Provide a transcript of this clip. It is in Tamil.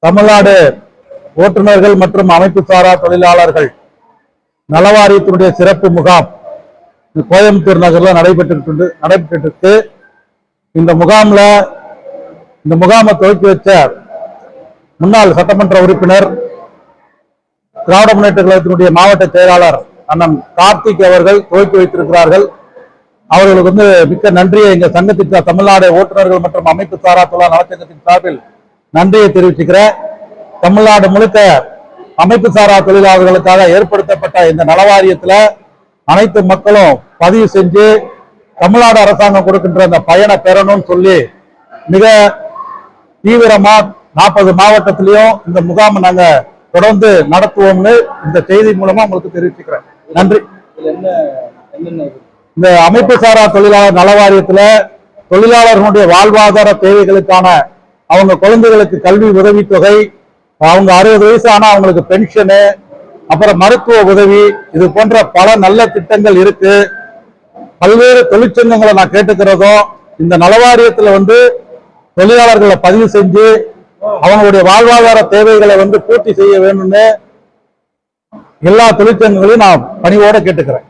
தமிழ்நாடு ஓட்டுநர்கள் மற்றும் அமைப்பு சாரா தொழிலாளர்கள் நலவாரியத்தினுடைய சிறப்பு முகாம் கோயம்புத்தூர் நகர்ல நடைபெற்று இந்த முகாமை துவக்கி வச்ச முன்னாள் சட்டமன்ற உறுப்பினர் திராவிட முன்னேற்ற கழகத்தினுடைய மாவட்ட செயலாளர் அண்ணன் கார்த்திக் அவர்கள் துவக்கி வைத்திருக்கிறார்கள். அவர்களுக்கு மிக்க நன்றியை எங்க சங்கத்திற்கு தமிழ்நாடு ஓட்டுநர்கள் மற்றும் அமைப்பு சாரா தொழிலாளர் நலச்சங்கத்தின் சார்பில் நன்றியை தெரிவிச்சுக்கிறேன். தமிழ்நாடு முழுக்க அமைப்பு சாரா தொழிலாளர்களுக்காக ஏற்படுத்தப்பட்ட இந்த நலவாரியத்தில் அனைத்து மக்களும் பதிவு செஞ்சு தமிழ்நாடு அரசாங்கம் கொடுக்கின்ற அந்த பயனை பெறணும்னு சொல்லி மிக தீவிரமா 40 மாவட்டத்திலையும் இந்த முகாமை நாங்க தொடர்ந்து நடத்துவோம்னு இந்த செய்தி மூலமா உங்களுக்கு தெரிவிச்சுக்கிறேன். நன்றி. இந்த அமைப்பு சாரா தொழிலாளர் நலவாரியத்துல தொழிலாளர்களுடைய வாழ்வாதார தேவைகளுக்கான அவங்க குழந்தைகளுக்கு கல்வி உதவித்தொகை, அவங்க 60 வயசு ஆனா அவங்களுக்கு பென்ஷனு, அப்புறம் மருத்துவ உதவி, இது போன்ற பல நல்ல திட்டங்கள் இருக்கு. பல்வேறு தொழிற்சங்கங்களை நான் கேட்டுக்கிறதும் இந்த நலவாரியத்துல தொழிலாளர்களை பதிவு செஞ்சு அவங்களுடைய வாழ்வாதார தேவைகளை பூர்த்தி செய்ய வேணும்னு எல்லா தொழிற்சங்கங்களையும் நான் பணிவோட கேட்டுக்கிறேன்.